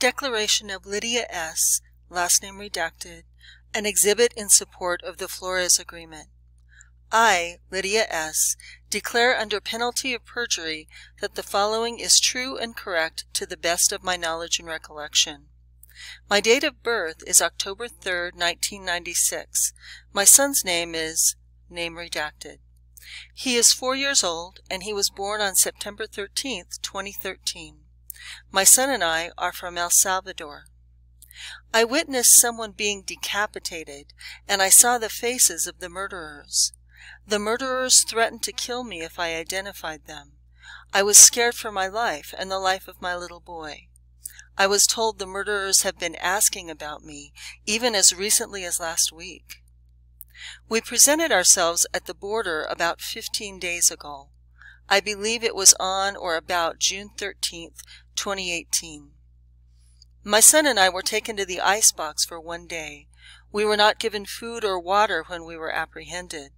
Declaration of Lydia S., last name redacted, an exhibit in support of the Flores Agreement. I, Lydia S., declare under penalty of perjury that the following is true and correct to the best of my knowledge and recollection. My date of birth is October 3rd, 1996. My son's name is name redacted. He is 4 years old, and he was born on September 13th, 2013. My son and I are from El Salvador. I witnessed someone being decapitated, and I saw the faces of the murderers. The murderers threatened to kill me if I identified them. I was scared for my life and the life of my little boy. I was told the murderers have been asking about me, even as recently as last week. We presented ourselves at the border about 15 days ago. I believe it was on or about June 13th, 2018. My son and I were taken to the icebox for 1 day. We were not given food or water when we were apprehended.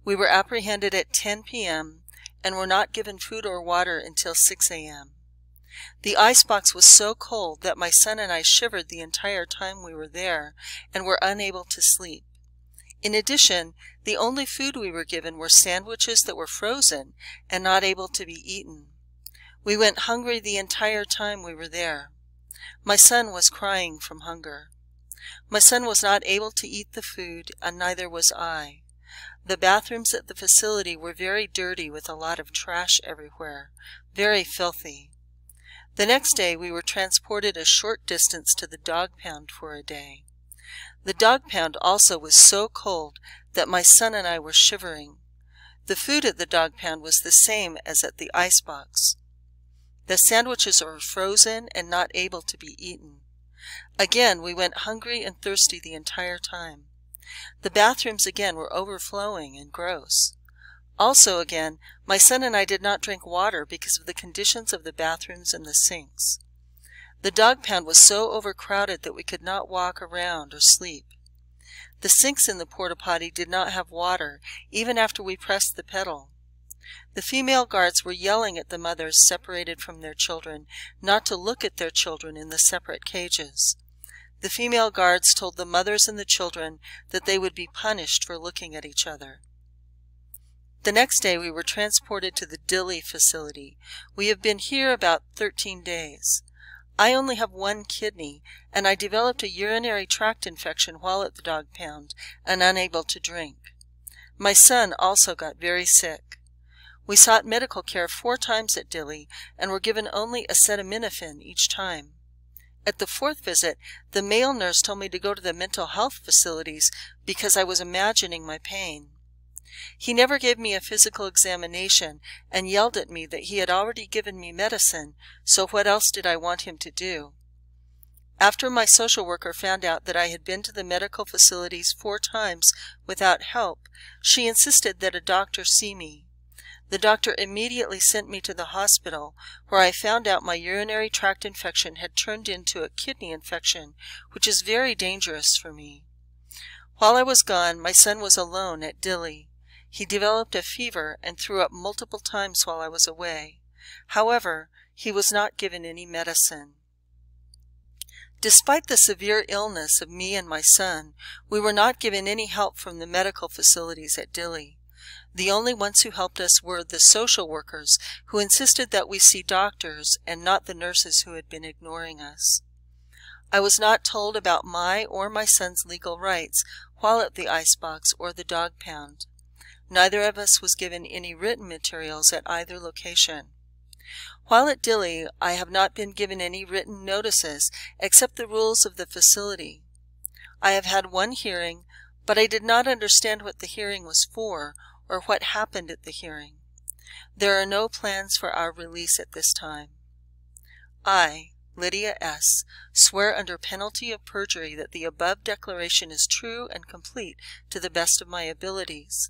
We were apprehended at 10 p.m. and were not given food or water until 6 a.m. The icebox was so cold that my son and I shivered the entire time we were there and were unable to sleep. In addition, the only food we were given were sandwiches that were frozen and not able to be eaten. We went hungry the entire time we were there. My son was crying from hunger. My son was not able to eat the food, and neither was I. The bathrooms at the facility were very dirty with a lot of trash everywhere, very filthy. The next day we were transported a short distance to the dog pound for a day. The dog pound also was so cold that my son and I were shivering. The food at the dog pound was the same as at the icebox. The sandwiches were frozen and not able to be eaten. Again, we went hungry and thirsty the entire time. The bathrooms again were overflowing and gross. Also again, my son and I did not drink water because of the conditions of the bathrooms and the sinks. The dog pound was so overcrowded that we could not walk around or sleep. The sinks in the porta potty did not have water, even after we pressed the pedal. The female guards were yelling at the mothers separated from their children not to look at their children in the separate cages. The female guards told the mothers and the children that they would be punished for looking at each other. The next day we were transported to the Dilley facility. We have been here about 13 days. I only have 1 kidney, and I developed a urinary tract infection while at the dog pound and unable to drink. My son also got very sick. We sought medical care 4 times at Dilley and were given only acetaminophen each time. At the 4th visit, the male nurse told me to go to the mental health facilities because I was imagining my pain. He never gave me a physical examination and yelled at me that he had already given me medicine, so what else did I want him to do? After my social worker found out that I had been to the medical facilities 4 times without help, she insisted that a doctor see me. The doctor immediately sent me to the hospital, where I found out my urinary tract infection had turned into a kidney infection, which is very dangerous for me. While I was gone, my son was alone at Dilley. He developed a fever and threw up multiple times while I was away. However, he was not given any medicine. Despite the severe illness of me and my son, we were not given any help from the medical facilities at Dilley. The only ones who helped us were the social workers, who insisted that we see doctors and not the nurses who had been ignoring us. I was not told about my or my son's legal rights while at the icebox or the dog pound. Neither of us was given any written materials at either location. While at Dilley, I have not been given any written notices except the rules of the facility. I have had 1 hearing, but I did not understand what the hearing was for or what happened at the hearing. There are no plans for our release at this time. I, Lydia S., swear under penalty of perjury that the above declaration is true and complete to the best of my abilities.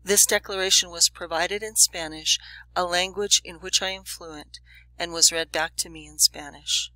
This declaration was provided in Spanish, a language in which I am fluent, and was read back to me in Spanish.